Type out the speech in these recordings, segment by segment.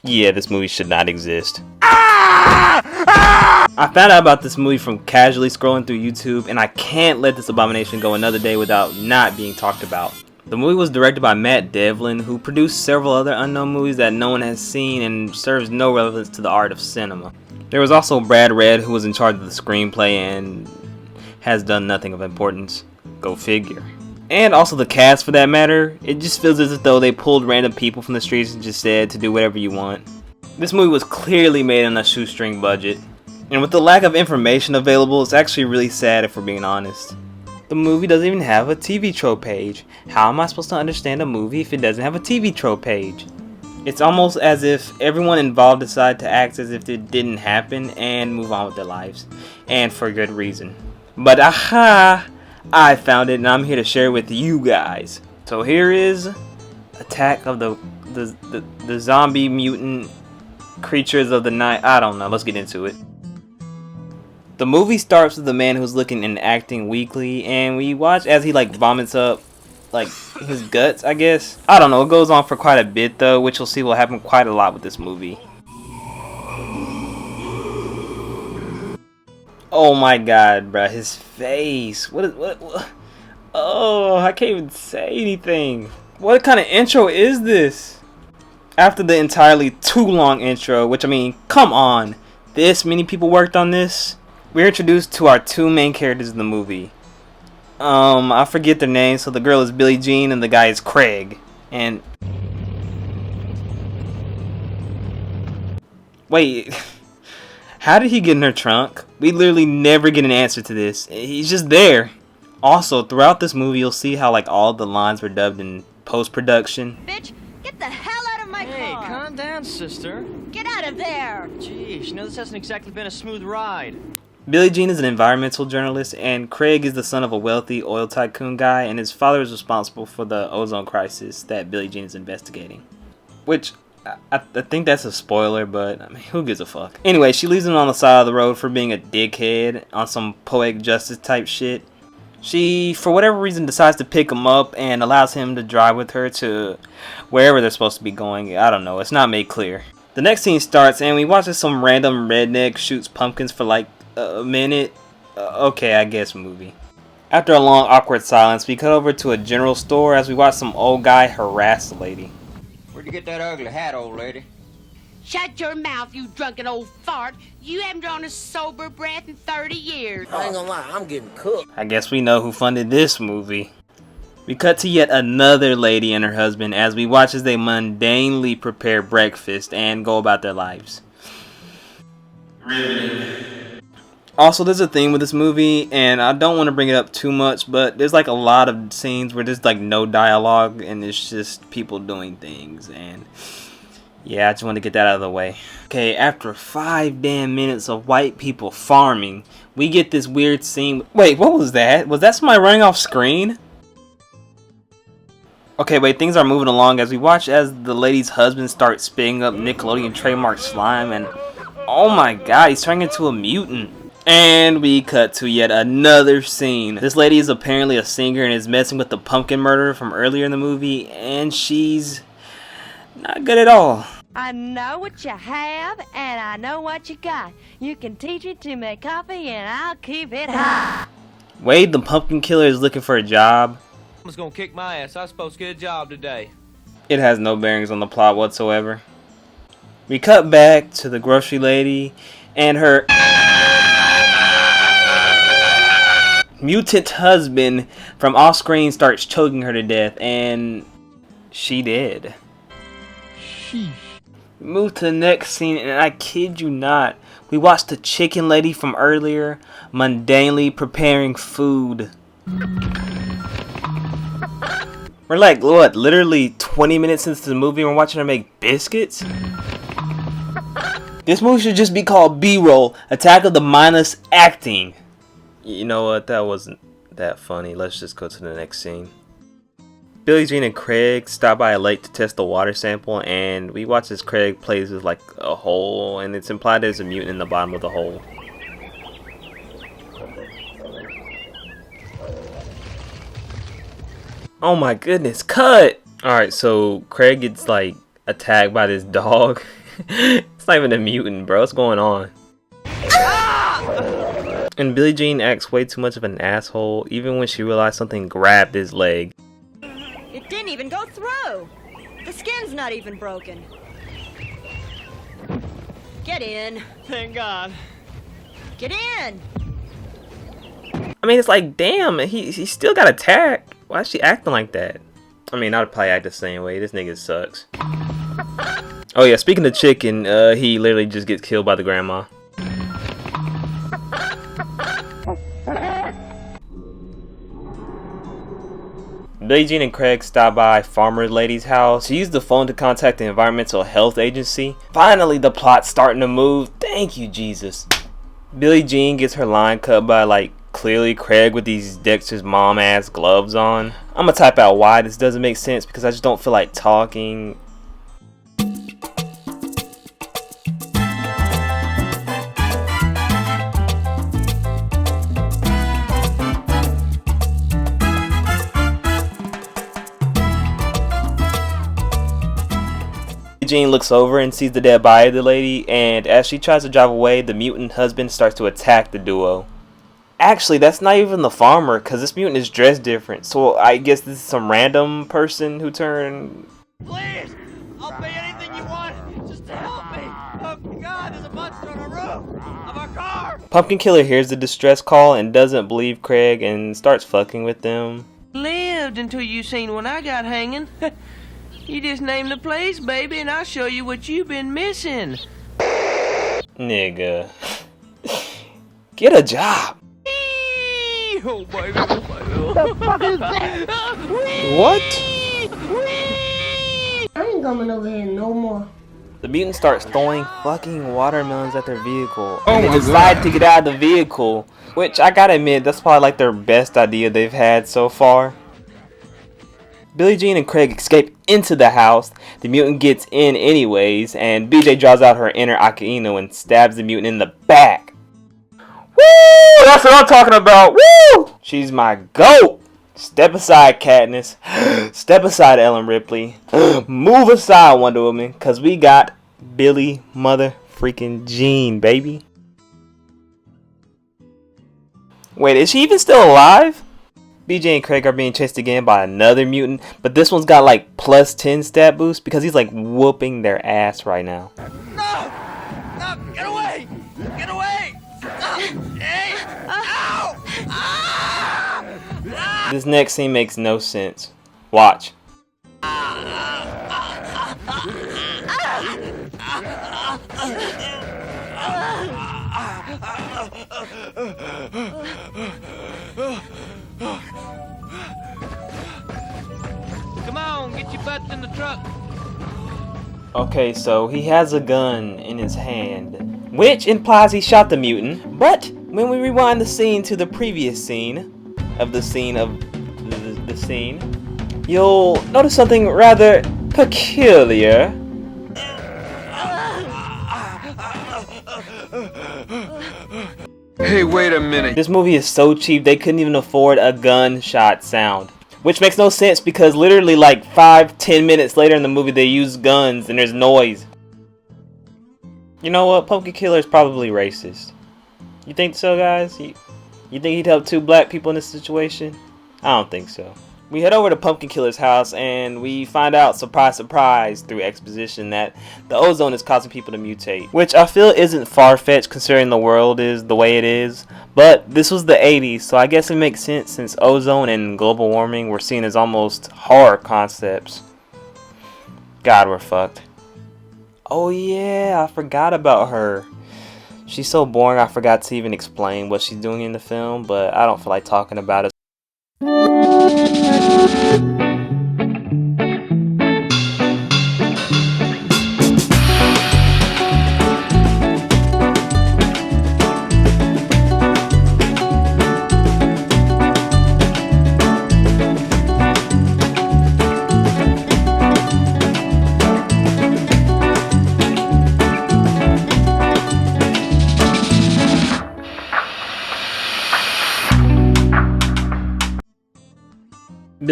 Yeah, this movie should not exist. I found out about this movie from casually scrolling through YouTube, and I can't let this abomination go another day without not being talked about. The movie was directed by Matt Devlin, who produced several other unknown movies that no one has seen and serves no relevance to the art of cinema. There was also Brad Redd, who was in charge of the screenplay and has done nothing of importance. Go figure. And also the cast, for that matter. It just feels as though they pulled random people from the streets and just said to do whatever you want. This movie was clearly made on a shoestring budget. And with the lack of information available, it's actually really sad if we're being honest. The movie doesn't even have a TV trope page. How am I supposed to understand a movie if it doesn't have a TV trope page? It's almost as if everyone involved decided to act as if it didn't happen and move on with their lives. And for good reason. But aha! I found it and I'm here to share it with you guys. So here is Attack of the Zombie Mutant Creatures of the Night. I don't know, let's get into it. The movie starts with a man who's looking and acting weakly, and we watch as he vomits up his guts, I guess. I don't know, it goes on for quite a bit though, which you'll see will happen quite a lot with this movie. Oh my god, bruh, his face. What? Oh, I can't even say anything. What kind of intro is this? After the entirely too long intro, which I mean, come on. This many people worked on this? We're introduced to our two main characters in the movie. I forget their names, so the girl is Billie Jean and the guy is Craig. And wait, how did he get in her trunk? We literally never get an answer to this. He's just there. Also, throughout this movie, you'll see how all the lines were dubbed in post-production. Bitch, get the hell out of my car! Hey, calm down, sister. Get out of there! Geez, you know this hasn't exactly been a smooth ride. Billie Jean is an environmental journalist, and Craig is the son of a wealthy oil tycoon guy, and his father is responsible for the ozone crisis that Billie Jean is investigating. Which, I think that's a spoiler, but I mean, who gives a fuck? Anyway, she leaves him on the side of the road for being a dickhead on some poetic justice type shit. She, for whatever reason, decides to pick him up and allows him to drive with her to wherever they're supposed to be going. I don't know, it's not made clear. The next scene starts, and we watch as some random redneck shoots pumpkins for a minute. Okay, I guess movie. After a long awkward silence, we cut over to a general store as we watch some old guy harass the lady. Where'd you get that ugly hat, old lady? Shut your mouth, you drunken old fart. You haven't drawn a sober breath in 30 years. I ain't gonna lie, I'm getting cooked. I guess we know who funded this movie. We cut to yet another lady and her husband as we watch as they mundanely prepare breakfast and go about their lives. Also, there's a theme with this movie, and I don't want to bring it up too much, but there's a lot of scenes where there's no dialogue and it's just people doing things, and yeah, I just want to get that out of the way. Okay, after 5 damn minutes of white people farming, we get this weird scene. Wait, what was that? Was that somebody running off screen? Okay, wait, things are moving along as we watch as the lady's husband starts spitting up Nickelodeon trademark slime, and oh my god, he's turning into a mutant. And we cut to yet another scene. This lady is apparently a singer and is messing with the pumpkin murderer from earlier in the movie, and she's not good at all. I know what you have, and I know what you got. You can teach me to make coffee, and I'll keep it hot. Wade, the pumpkin killer, is looking for a job. I was gonna kick my ass. I was supposed to get a job today. It has no bearings on the plot whatsoever. We cut back to the grocery lady and her mutant husband from off screen starts choking her to death, and she did. Sheesh. Move to the next scene, and I kid you not, we watched the chicken lady from earlier mundanely preparing food. We're what, literally 20 minutes into the movie and we're watching her make biscuits? This movie should just be called B-Roll, Attack of the Mindless Acting. You know what, that wasn't that funny. Let's just go to the next scene. Billie Jean and Craig stop by a lake to test the water sample, and we watch as Craig plays with a hole, and it's implied there's a mutant in the bottom of the hole. Oh my goodness, cut! Alright, so Craig gets attacked by this dog, It's not even a mutant, bro. What's going on? And Billie Jean acts way too much of an asshole, even when she realized something grabbed his leg. It didn't even go through. The skin's not even broken. Get in. Thank God. Get in. I mean, it's like, damn, he still got attacked. Why is she acting like that? I mean, I'd probably act the same way. This nigga sucks. Oh yeah, speaking of chicken, he literally just gets killed by the grandma. Billie Jean and Craig stop by Farmer Lady's house. She used the phone to contact the Environmental Health Agency. Finally, the plot's starting to move. Thank you, Jesus. Billie Jean gets her line cut by, like, clearly Craig with these Dexter's mom-ass gloves on. I'm gonna type out why this doesn't make sense because I just don't feel like talking. Jean looks over and sees the dead body of the lady, and as she tries to drive away, the mutant husband starts to attack the duo. Actually, that's not even the farmer, because this mutant is dressed different, so I guess this is some random person who turned... Please! I'll pay anything you want just to help me! Oh God, there's a monster on the roof of our car! Pumpkin Killer hears the distress call and doesn't believe Craig and starts fucking with them. Lived until you seen when I got hanging. You just name the place, baby, and I'll show you what you've been missing. Nigga. Get a job. Oh, baby, oh, baby. The fuck is that? What? I ain't coming over here no more. The mutant starts throwing fucking watermelons at their vehicle. And they decide to get out of the vehicle. Which, I gotta admit, that's probably like their best idea they've had so far. Billie Jean and Craig escape into the house. The mutant gets in anyways, and BJ draws out her inner Akainu and stabs the mutant in the back. Woo! That's what I'm talking about. Woo! She's my GOAT. Step aside, Katniss. Step aside, Ellen Ripley. Move aside, Wonder Woman, cause we got Billie mother freaking Jean, baby. Wait, is she even still alive? BJ and Craig are being chased again by another mutant, but this one's got like plus 10 stat boost because he's like whooping their ass right now. No! No! Get away! Get away! Stop! Hey! Ow! Ah! This next scene makes no sense. Watch. Come on, get your butts in the truck. Okay, so he has a gun in his hand, which implies he shot the mutant. But when we rewind the scene to the previous scene of the scene, you'll notice something rather peculiar. Hey, wait a minute. This movie is so cheap they couldn't even afford a gunshot sound. Which makes no sense because literally like 5-10 minutes later in the movie they use guns and there's noise. You know what? Pumpkin Killer is probably racist. You think so, guys? You think he'd help 2 black people in this situation? I don't think so. We head over to Pumpkin Killer's house and we find out, surprise surprise, through exposition that the ozone is causing people to mutate. Which I feel isn't far-fetched considering the world is the way it is. But this was the 80s, so I guess it makes sense since ozone and global warming were seen as almost horror concepts. God, we're fucked. Oh yeah, I forgot about her. She's so boring I forgot to even explain what she's doing in the film, but I don't feel like talking about it.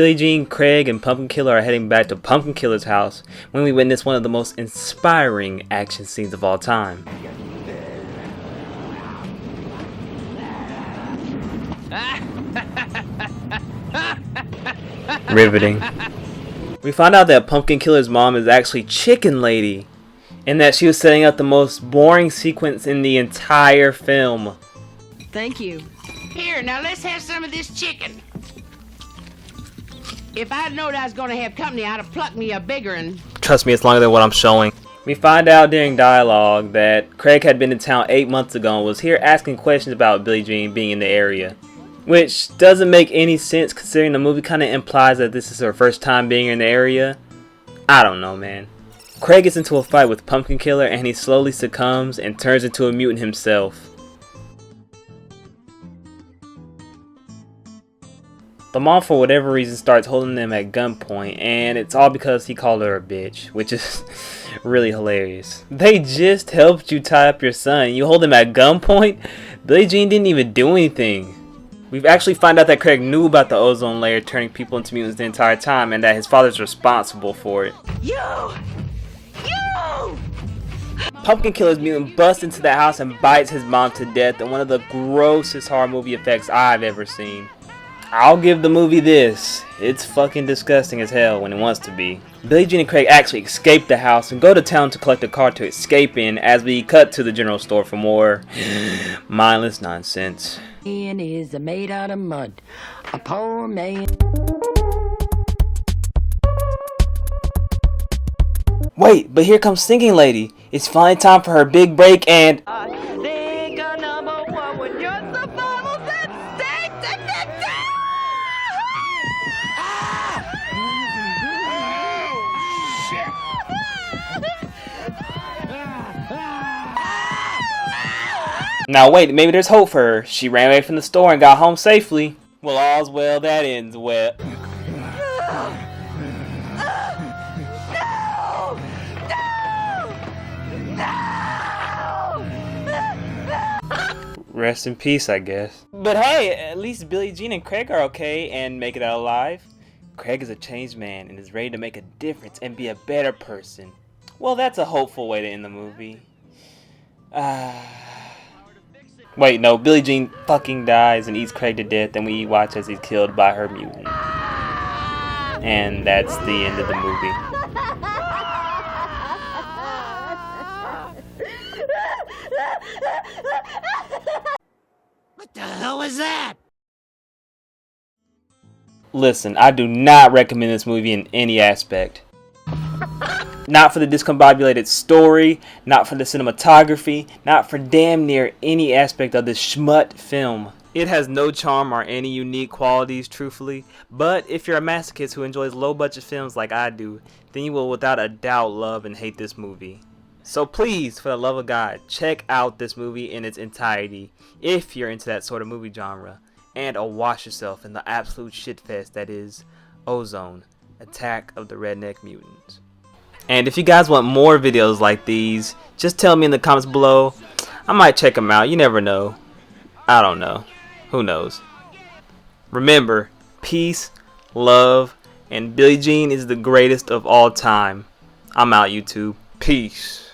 Billie Jean, Craig, and Pumpkin Killer are heading back to Pumpkin Killer's house when we witness one of the most inspiring action scenes of all time. Riveting. We find out that Pumpkin Killer's mom is actually Chicken Lady, and that she was setting up the most boring sequence in the entire film. Thank you. Here, now let's have some of this chicken. If I'd known I was gonna have company, I'd have plucked me a bigger one. Trust me, it's longer than what I'm showing. We find out during dialogue that Craig had been in town 8 months ago and was here asking questions about Billie Jean being in the area. Which doesn't make any sense considering the movie kind of implies that this is her first time being in the area. I don't know, man. Craig gets into a fight with Pumpkin Killer and he slowly succumbs and turns into a mutant himself. The mom, for whatever reason, starts holding them at gunpoint, and it's all because he called her a bitch, which is really hilarious. They just helped you tie up your son. You hold him at gunpoint? Billie Jean didn't even do anything. We've actually found out that Craig knew about the ozone layer turning people into mutants the entire time, and that his father's responsible for it. You! Pumpkin Killer's mutant busts into the house and bites his mom to death in one of the grossest horror movie effects I've ever seen. I'll give the movie this. It's fucking disgusting as hell when it wants to be. Billie Jean and Craig actually escape the house and go to town to collect a car to escape in as we cut to the general store for more mindless nonsense. Man is made out of mud. A poor man. Wait, but here comes Singing Lady. It's finally time for her big break and... Now wait, maybe there's hope for her. She ran away from the store and got home safely. Well, all's well that ends well. Rest in peace, I guess. But hey, at least Billie Jean and Craig are okay and make it out alive. Craig is a changed man and is ready to make a difference and be a better person. Well, that's a hopeful way to end the movie. Wait, no, Billie Jean fucking dies and eats Craig to death, and we watch as he's killed by her mutant. And that's the end of the movie. What the hell was that? Listen, I do not recommend this movie in any aspect. Not for the discombobulated story, not for the cinematography, not for damn near any aspect of this schmut film. It has no charm or any unique qualities, truthfully, but if you're a masochist who enjoys low-budget films like I do, then you will without a doubt love and hate this movie. So please, for the love of God, check out this movie in its entirety, if you're into that sort of movie genre, and wash yourself in the absolute shitfest that is Ozone, Attack of the Redneck Mutants. And if you guys want more videos like these, just tell me in the comments below. I might check them out. You never know. I don't know. Who knows? Remember, peace, love, and Billie Jean is the greatest of all time. I'm out, YouTube. Peace.